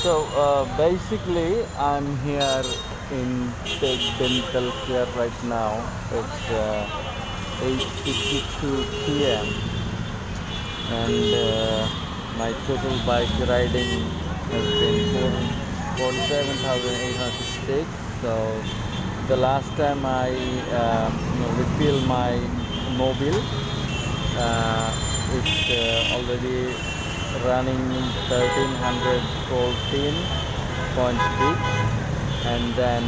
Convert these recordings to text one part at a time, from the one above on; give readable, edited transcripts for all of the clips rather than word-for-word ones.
Basically, I'm here in Tech Dental Care right now. It's 8:52 p.m. and my total bike riding has been 47,806. So the last time I refill my mobile, it's already running 1314.6, and then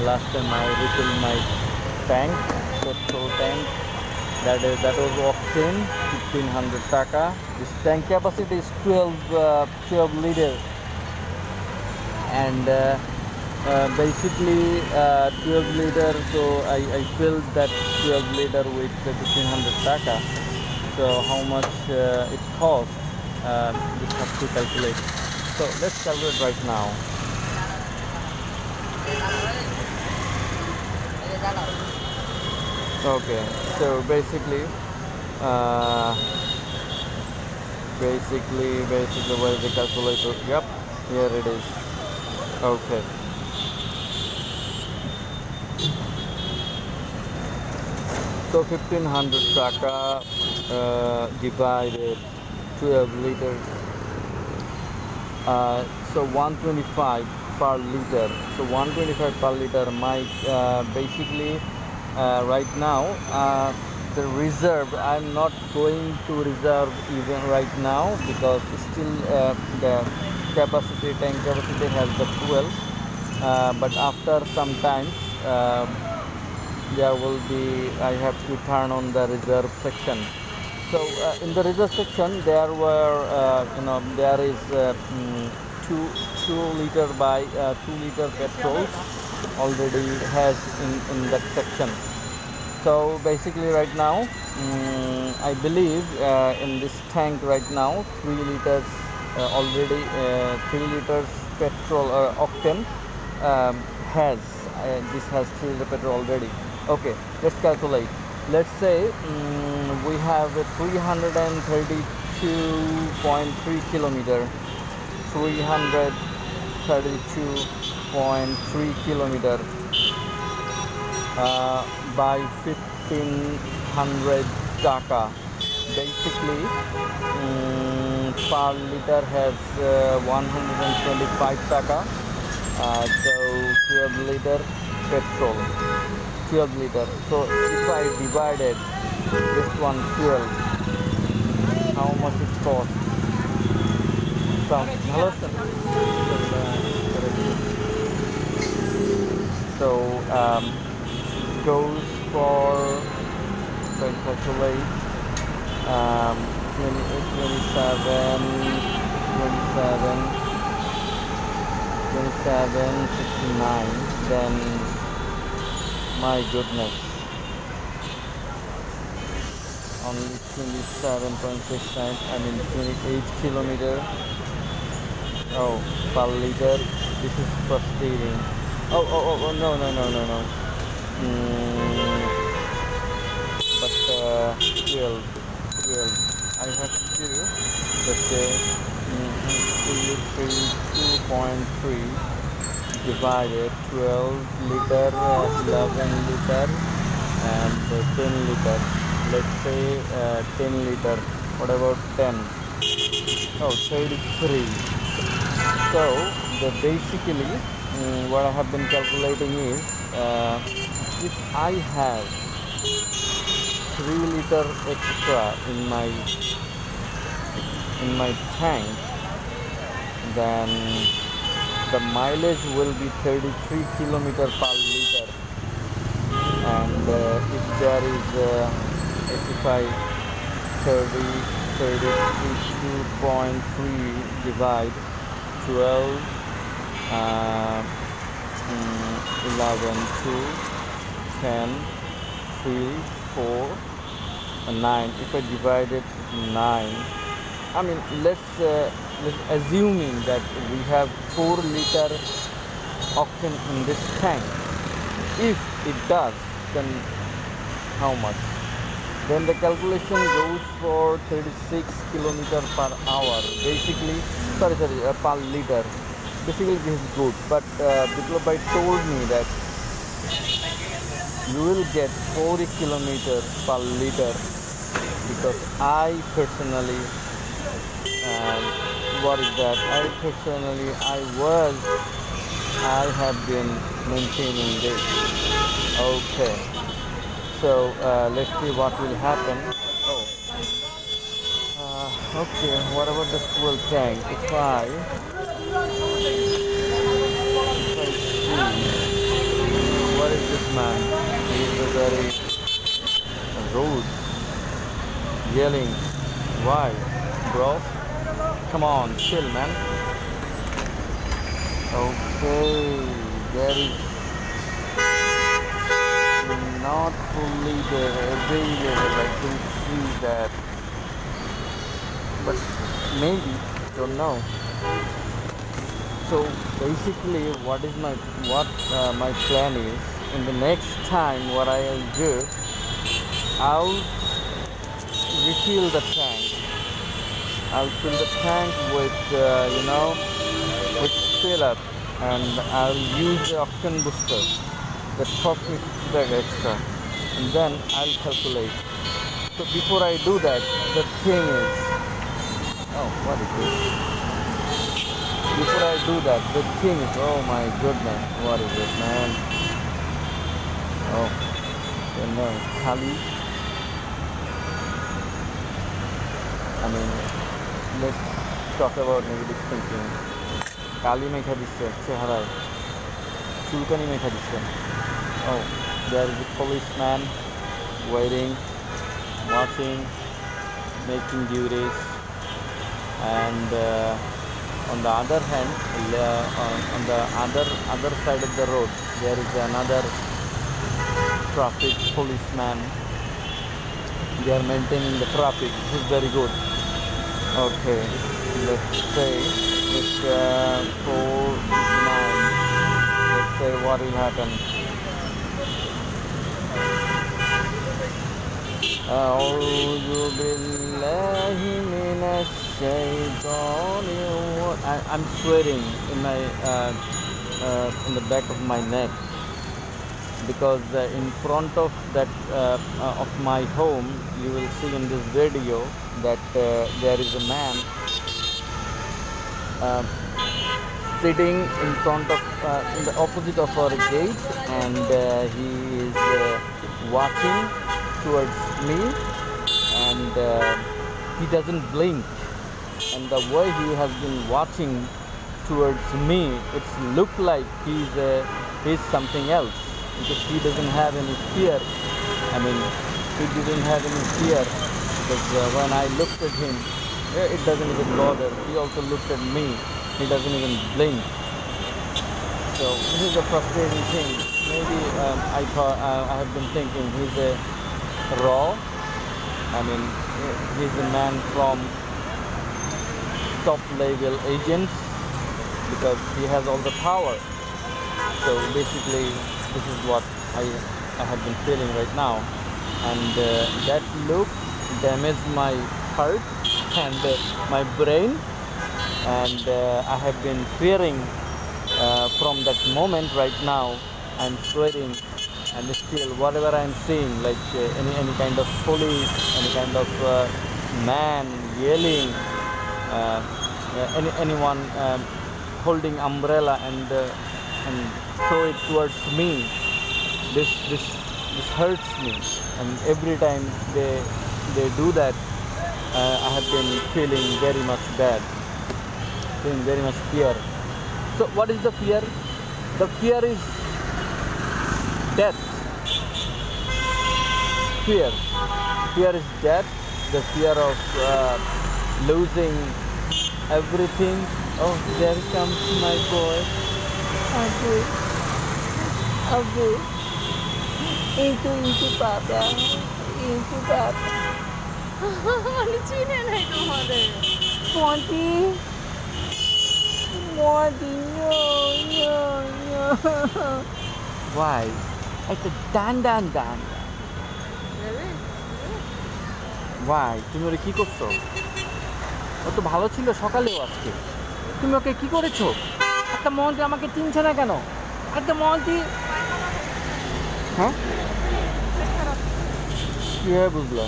last time I refilled my tank, petrol tank, that was octane, 1500 taka. This tank capacity is 12 liter, and basically 12 liter, so I filled that 12 liter with 1500 taka. So how much it costs, we have to calculate. So let's calculate right now. Okay, so basically where is the calculator? Yep, here it is. Okay, so 1500 taka divided 12 liters, so 125 per liter. So 125 per liter. My basically right now the reserve, I'm not going to reserve even right now, because still the capacity, tank capacity has the 12, but after some time there will be, I have to turn on the reserve section. So in the reserve section there were there is 2 liter by 2 liter petrol already has in that section. So basically right now I believe in this tank right now 3 liters already 3 liters petrol or octane has this has 3 liter petrol already. Okay, let's calculate. Let's say we have a 332.3 kilometer, 332.3 kilometer by 1500 taka. Basically per liter has 125 taka. So 12 liter petrol, 12 liter. So if I divided this one 12, how much it costs? Hello sir. So goes for, if I calculate, 28, 27, 69, then my goodness, only 27.69, I mean 28 kilometer. Oh, per liter. This is frustrating. Oh, no. But 12. I have to, let's say 2.3 divided 12 liter, 11 liter, and 10 liter. Let's say 10 liter. What about 10? Oh, 33. So basically what I have been calculating is if I have 3 liter extra in my tank, then the mileage will be 33 kilometer per liter. And if there is if I 32.3 divide 12, 11, 2, 10, 3, 4, 9. If I divide it 9, I mean let's assuming that we have 4 liter octane in this tank. If it does, then how much? Then the calculation goes for 36 kilometer per hour. Basically, per liter. Basically, this is good. But Biplab told me that you will get 40 kilometers per liter because I personally, what is that? I have been maintaining this. Okay. So let's see what will happen. Oh, okay. What about the fuel tank? If I see, what is this man? He is a very rude, yelling. Why, bro? Come on, chill, man. Okay, there is not fully available. I can see that, but maybe don't know. So basically, what my plan is, in the next time what I will do, I'll refill the tank. I'll fill the tank with with fill up, and I'll use the octane booster that costs me 50 extra, and then I'll calculate. So before I do that, the thing is, oh, what is this? Before I do that, the thing is, oh my goodness, what is it, man? Oh, no, Kali. I mean, let's talk about negative thinking. Kali mekha disse, cheharai. Chulkani mekha disse. Oh, there is a policeman waiting, watching, making duties, and on the other hand, on the other side of the road, there is another traffic policeman. They are maintaining the traffic. This is very good. Okay, let's say it's 4:9. Let's say what will happen. أعوذ بالله من الشيطان. I'm sweating in the back of my neck because in front of that of my home, you will see in this video that there is a man sitting in front of in the opposite of our gate, and he is watching towards me, and he doesn't blink, and the way he has been watching towards me, it's look like he's something else, because he doesn't have any fear. I mean, he didn't have any fear, because when I looked at him, it doesn't even bother. He also looked at me, he doesn't even blink. So this is a frustrating thing. Maybe I have been thinking he's a raw. I mean, he's a man from top level agents, because he has all the power. So basically, this is what I have been feeling right now, and that look damaged my heart and my brain, and I have been fearing from that moment. Right now I'm sweating, and still whatever I'm seeing, like any kind of police, any kind of man yelling, anyone holding umbrella and throw it towards me, this hurts me, and every time they do that, I have been feeling very much bad, feeling very much fear. So what is the fear? The fear is death. Fear is death. The fear of losing everything. Oh, there comes my boy. Abu. Into Papa. Into Papa. Why? I said dan. Really? ভাই তুমি ওরে কি করছো? ও তো ভালো ছিল সকালেও, আজকে তুমি ওকে কি করেছো? একটা মন্ত্রী আমাকে চিনছে না কেন? একটা মন্ত্রী, হ্যাঁ কীভাবে বুঝলো?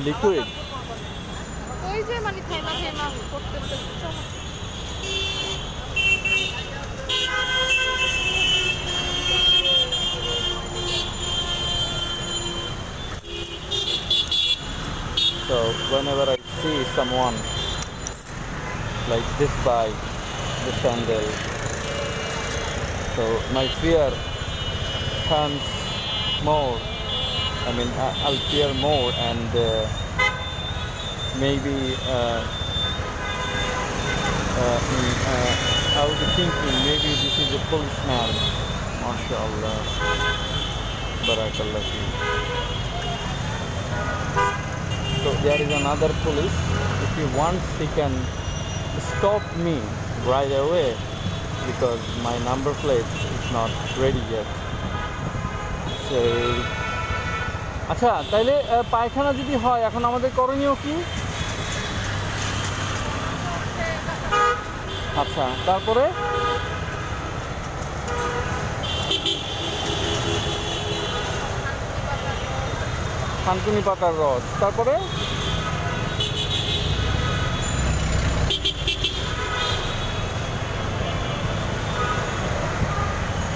লিকুইড ওই যে মানে থেমা থেমা করতেছে। So whenever I see someone like this buy the sandal, so my fear comes more. I mean, I'll fear more, and maybe I'll be thinking maybe this is a policeman. MashaAllah, Barakallah fi. So there is another police. If he wants, he can stop me right away because my number plate is not ready yet. So আচ্ছা, তাইলে পায়খানা যদি হয় এখন আমাদের করণীয় কি? আচ্ছা, তারপরে থানকুনি পাতার রস, তারপরে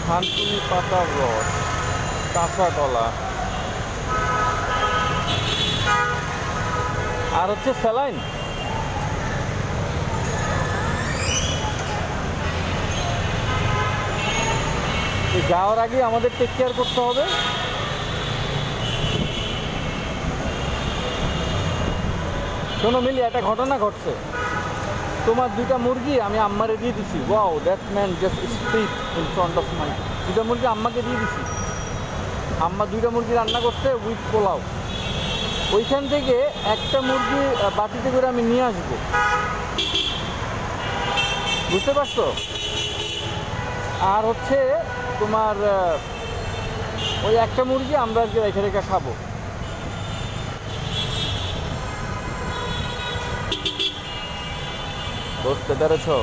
থানকুনি পাতার রস, কাঁচা কলা, আর হচ্ছে স্যালাইন। যাওয়ার আগে আমাদের টেক কেয়ার করতে হবে। শোনো মিলি, একটা ঘটনা ঘটছে। তোমার দুইটা মুরগি আমি আম্মারে দিয়ে দিছি। Wow, that man just speak in front of my. দুইটা মুরগি আম্মাকে দিয়ে দিছি। আম্মা দুইটা মুরগি রান্না করছে উইথ পোলাও। ওইখান থেকে একটা মুরগি বাটিতে করে আমি নিয়ে আসবো, বুঝতে পারছো? আর হচ্ছে তোমার ওই একটা মুরগি আমরা আর কি রেখে রেখে খাবো। বুঝতে পেরেছো?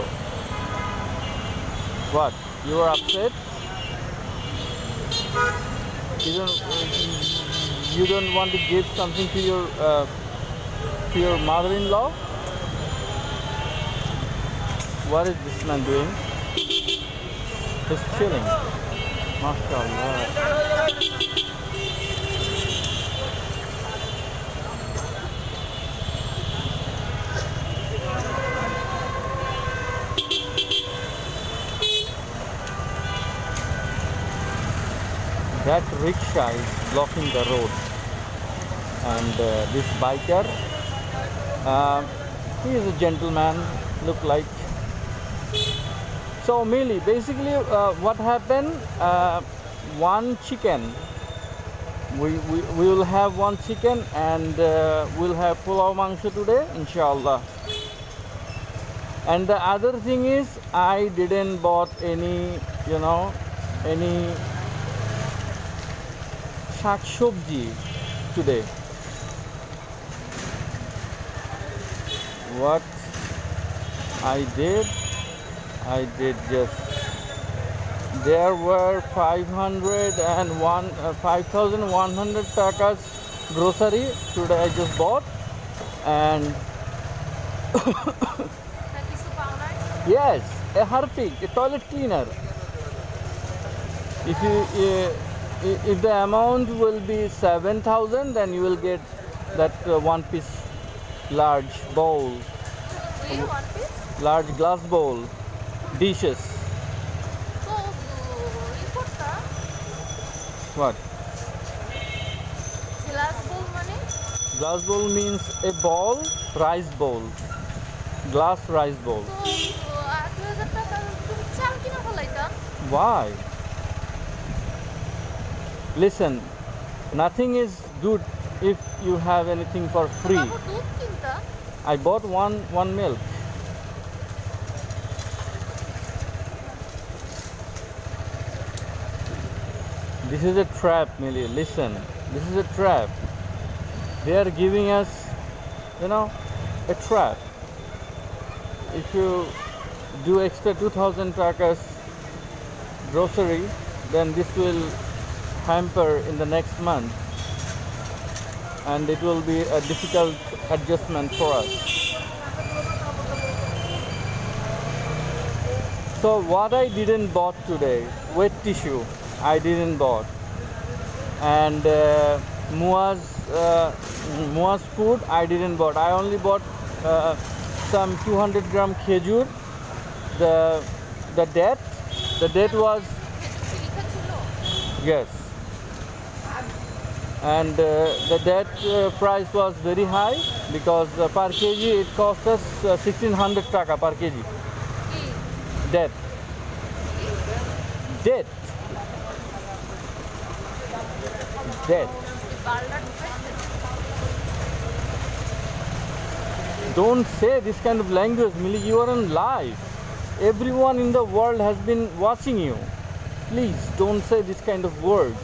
What? You are upset? You don't want to give something to your mother-in-law? What is this man doing? He's chilling. MashaAllah. That rickshaw is blocking the road, and this biker, he is a gentleman, look like. So Mili, basically what happened, one chicken, we will have one chicken, and we'll have pulao mangsho today inshallah. And the other thing is I didn't bought any, any শাক সবজি today. What I did just, there were 5,100 takas grocery today I just bought, and yes, a Harpic, a toilet cleaner. If the amount will be 7,000, then you will get that one piece large bowl, large glass bowl, dishes. So, What? glass bowl money? Glass bowl means a bowl, rice bowl, glass rice bowl. So, 8,000 টাকা তুমি চাল কিনা ফলাইতা? Why? Listen, nothing is good if you have anything for free. বাবু দুধ কিনতা? I bought one milk. This is a trap, Millie. Listen, this is a trap. They are giving us, a trap. If you do extra 2,000 takas grocery, then this will hamper in the next month, and it will be a difficult adjustment for us. So what I didn't bought today, wet tissue, I didn't bought, and Mua's food I didn't bought. I only bought some 200 gram khejur. The date was, yes, and the date price was very high because per kg it cost us 1600 taka per kg. Date. Don't say this kind of language, Millie. You are on live. Everyone in the world has been watching you. Please don't say this kind of word.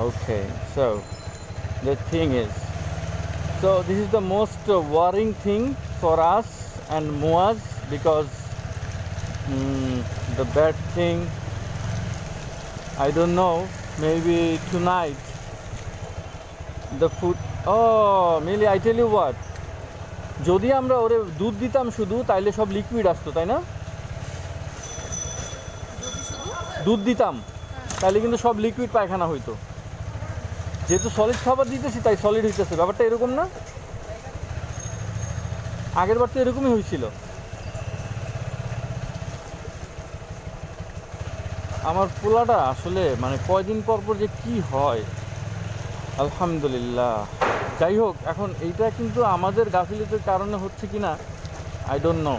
Okay, so the thing is, so this is the most worrying thing for us and Muaz, because the bad thing, I don't know, maybe tonight the food. Oh, Millie, I tell you what, যদি আমরা ওরে দুধ দিতাম শুধু, তাইলে সব liquid আসতো, তাই না? দুধ দিতাম তাইলে কিন্তু সব লিকুইড পায়খানা হইতো। যেহেতু সলিড খাবার দিতেছি তাই সলিড হইতেছে। ব্যাপারটা এরকম না? আগের বার তো এরকমই হয়েছিল। আমার পোলাটা আসলে মানে কয়দিন পর পর যে কি হয়, আলহামদুলিল্লাহ। যাই হোক, এখন এইটা কিন্তু আমাদের গাফিলতির কারণে হচ্ছে কিনা আই ডোন্ট নো।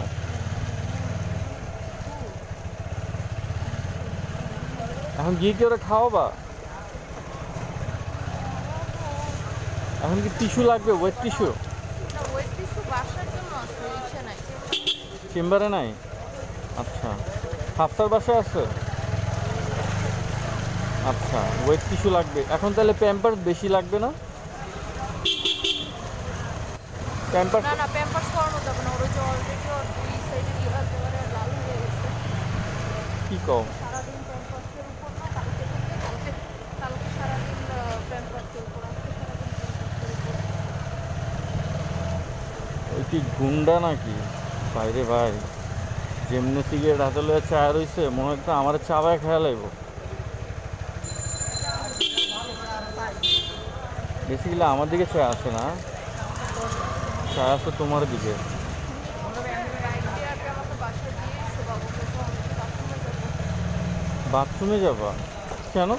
এখন গিয়ে কি ওরা খাওয়াবা? এখন কি টিস্যু লাগবে? ওয়েট টিস্যু চেম্বারে নাই? আচ্ছা, হাফসার বাসায় আছে। আচ্ছা, ওয়েট টিস্যু লাগবে। এখন তাহলে প্যাম্পার্স বেশি লাগবে না? প্যাম্পার্স না প্যাম্পার্স করানো যাবে না, ওর যে অলরেডি ওর দুই সাইডে লিভার একেবারে লাল হয়ে গেছে। কি কম? সারাদিন প্যাম্পার্সের উপর না, কালকে সারাদিন প্যাম্পার্সের উপর, আজকে সারাদিন প্যাম্পার্সের উপর। ওই কি গুন্ডা নাকি? বাইরে ভাই, যেমনি সিগারেট হাতে লয়ে চা রইছে, মনে হয় আমার চাবায় খেয়াল আইব। বেসিক্যালি আমার দিকে চা আসে না, চা আসে তোমার দিকে। বাথরুমে যাবা কেন?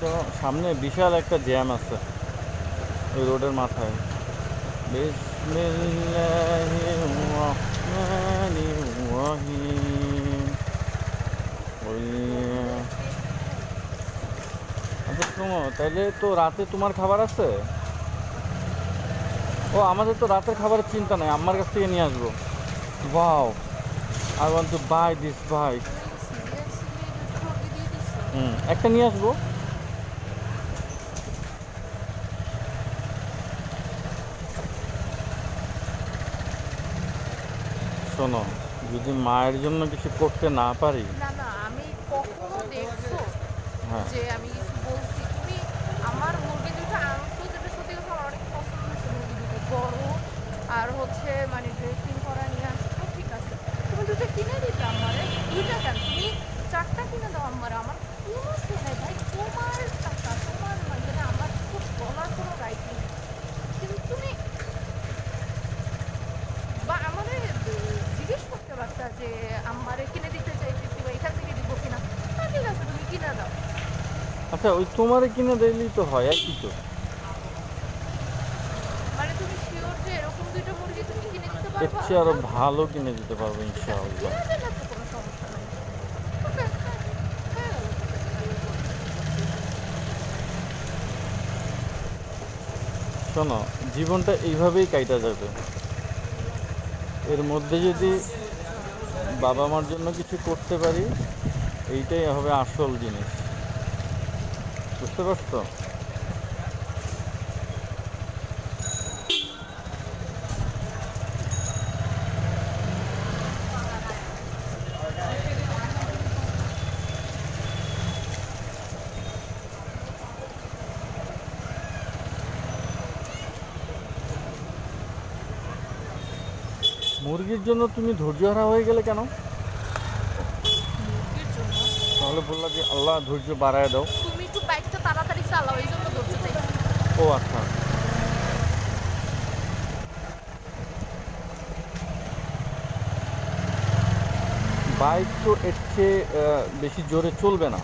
আচ্ছা, সামনে বিশাল একটা জ্যাম আছে ওই রোডের মাথায়। বিসমিল্লাহির রহমানির রহিম। আচ্ছা শোনো, তাইলে তো রাতে তোমার খাবার আছে? ও, আমাদের তো রাতের খাবারের চিন্তা নাই, আম্মার কাছ থেকে নিয়ে আসবো। Wow, I want to buy this bike. একটা নিয়ে আসবো। শোনো, যদি মায়ের জন্য কিছু করতে না পারি, না আমি কখনো দেখছো যে আমি কিছু বলছি? তুমি আমার মুরগি দুটো আনছো, যেটা সত্যি কথা আমার অনেক পছন্দ হয়েছে। মুরগি দুটো বড় আর হচ্ছে মানে ড্রেসিং করা নিয়ে আসছো, ঠিক আছে। তুমি দুটো কিনে দিতে আমারে, দুইটা কেন, তুমি চারটা কিনে দাও আমারে। আমার কোনো সে নাই ভাই, তোমার টাকা, তোমার মানে আমার খুব বলার কোনো রাইট নেই। কিন্তু তুমি বা আমারে জিজ্ঞেস করতে পারতা যে আমারে কিনে দিতে চাইতেছি বা এখান থেকে দিব কিনা। ঠিক আছে, তুমি কিনে আচ্ছা ওই তোমারে কিনে দিলেই তো হয়, একই তো। মানে তুমি শিওর যে এরকম দুইটা মুরগি তুমি কিনে দিতে এর পারবা? চেয়ে আরো ভালো কিনে দিতে পারবো ঠিক আছে, ইনশাআল্লাহ। কিনে দিলে তো কোনো সমস্যা নাই। ওকে, হ্যাঁ, হয়ে গেল তো সেটা তাহলে করে। শোনো, জীবনটা এইভাবেই কাইটা যাবে। এর মধ্যে যদি বাবা মার জন্য কিছু করতে পারি, এইটাই হবে আসল জিনিস। বুঝতে পারছো? মুরগির জন্য তুমি ধৈর্যহারা হয়ে গেলে কেন? মুরগির জন্য? তাহলে বললা যে আল্লাহ ধৈর্য বাড়ায় দাও। তুমি একটু বাইকটা তাড়াতাড়ি চালাও, এই জন্য ধরতে চাইছি। ও আচ্ছা। বাইক তো এর চেয়ে বেশি জোরে চলবে না।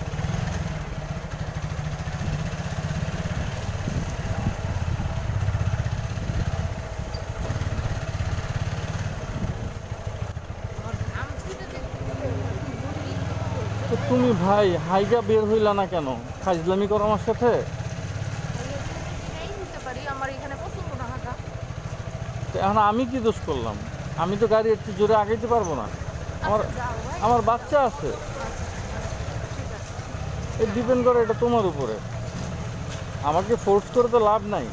আমার ঘাম ছুটে দেখতে মুরগির জন্য ধরতে তো তুমি ভাই হাইগা বের হইলা না কেন? ফাইজলামি করো আমার সাথে। কিনেই নিতে পারি, আমার এখানে পছন্দ না হাঁটা। তো এখন আমি কি দোষ করলাম? আমি তো গাড়ি একটু জোরে আগাইতে পারবো না। আমার আচ্ছা যাও ভাই। আমার বাচ্চা আছে। আচ্ছা ঠিক আছে। এই ডিপেন্ড করে এটা তোমার উপরে। আমাকে ফোর্স করে তো লাভ নাই।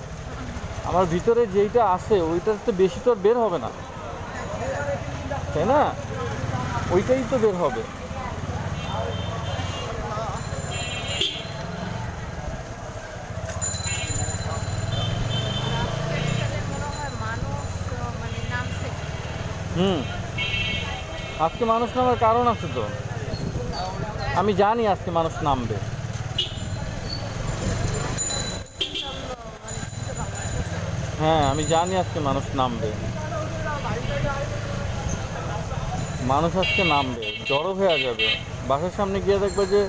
আমার ভিতরে যেইটা আছে ওইটার তো বেশি তো আর বের হবে না, তাই না? ওইটাই তো বের হবে। আজকে বিকালে মনে হয় মানুষ মানে নামছে। হুম, আজকে মানুষ নামার কারণ আছে তো। আমি জানি আজকে মানুষ নামবে। মানে চিন্তা ভাবনা করছে। হ্যাঁ, আমি জানি আজকে মানুষ নামবে। মানুষ আজকে নামবে, জড়ো হয়ে যাবে। বাসার সামনে গিয়ে দেখবে যে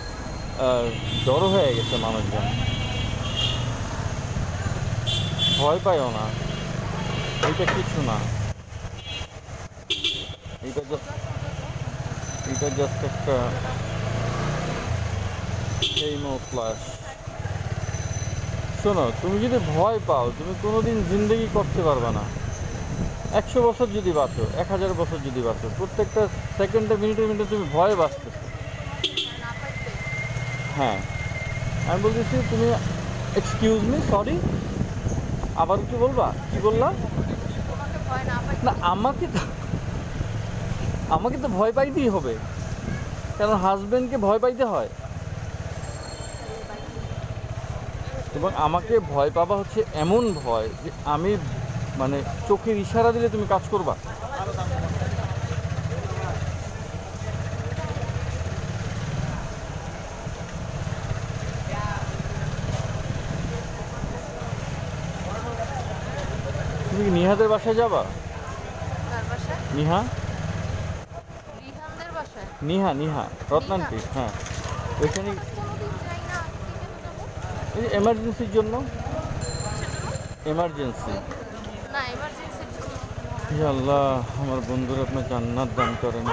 জড়ো হয়ে গেছে মানুষজন। ভয় পাইও না, এইটা কিছু না। এটা জাস্ট একটা কেইমো ফ্ল্যাশ। শোনো, তুমি যদি ভয় পাও তুমি কোনোদিন জিন্দগি করতে পারবে না। 100 বছর যদি বাঁচো, 1000 বছর যদি বাঁচো, প্রত্যেকটা সেকেন্ডে মিনিটে মিনিটে তুমি ভয়ে বাঁচতেছো। না পাইতে হ্যাঁ, আমি বলতেছি তুমি এক্সকিউজ মি, সরি, আবার কি বলবা? কি বললা? তোমাকে ভয় না পাইতে না, আমাকে তো ভয় পাইতেই হবে, কারণ হাজবেন্ডকে ভয় পাইতে হয়। এবং আমাকে ভয় পাবা হচ্ছে এমন ভয় যে আমি মানে চোখের ইশারা দিলে তুমি কাজ করবা। তুমি কি নিহাদের বাসায় যাবা? কার বাসায়? নিহা, রিহানদের বাসায়? নিহা নিহা রত্নান্টি, হ্যাঁ ওইখানে। কোনোদিন যাই না, আজকে কেন যাবো? এই এমার্জেন্সির জন্য। কিসের জন্য? এমার্জেন্সি। না, এমার্জেন্সির জন্য। ইয়া আল্লাহ, আমার বন্ধুরা আপনার জান্নাত দান করেন।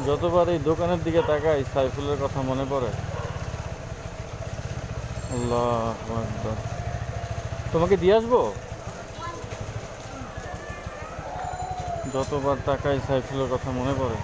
যতবার এই দোকানের দিকে তাকাই সাইফুলের কথা মনে পড়ে। আল্লাহু আকবার। তোমাকে দিয়ে আসবো? যতবার তাকাই সাইফুলের কথা মনে পড়ে।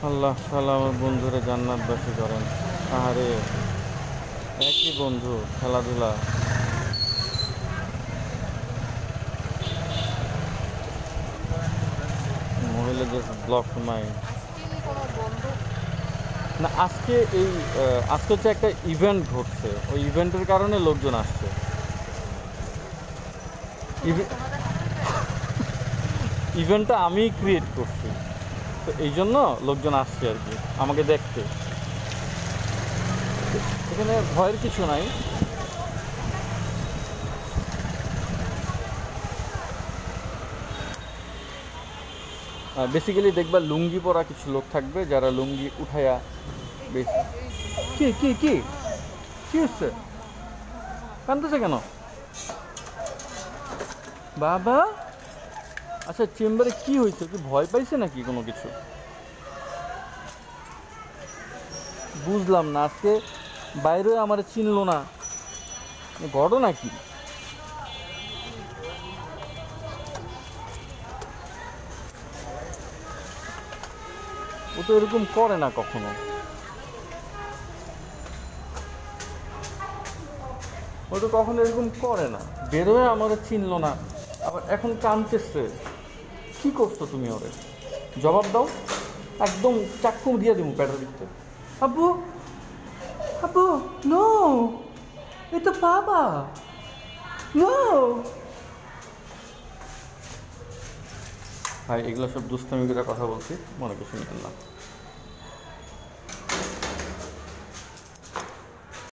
আল্লাহ তাআলা আমার বন্ধুরা জান্নাতবাসী করেন। আরে একই বন্ধু, খেলাধুলা। মহিলা জাস্ট ব্লক মাই। আজকে কি কোনো বন্ধ? না, আজকে আজকে হচ্ছে একটা ইভেন্ট ঘটছে, ওই ইভেন্টের কারণে লোকজন আসছে। তোমাদের ইভেন্টটা আমি ক্রিয়েট করছি, তো এই জন্য লোকজন আসছে আর কি আমাকে দেখতে। এখানে ভয়ের কিছু নাই। বেসিক্যালি দেখবা লুঙ্গি পরা কিছু লোক থাকবে যারা লুঙ্গি উঠাইয়া বেশ। কি কি কি কি হচ্ছে? কাঁদতেছে কেন বাবা? আচ্ছা চেম্বারে কি হয়েছে? কি ভয় পাইছে নাকি কোনো কিছু? বুঝলাম না, আজকে বাইরে আমার চিনলো না, ঘটনা কি? ও তো এরকম করে না কখনো, ও তো কখনো এরকম করে না। বেরোয় আমার চিনলো না, আবার এখন কাঁদতেছে। কি করছো তুমি? ওরে জবাব দাও, একদম চাক্ষু দিয়ে দিব প্যাটের ভিতরে। আব্বু আব্বু নো, এটা বাবা নো। ভাই এগুলো সব দুষ্টামি করে কথা বলছি, মনে কিছু নিতেন না।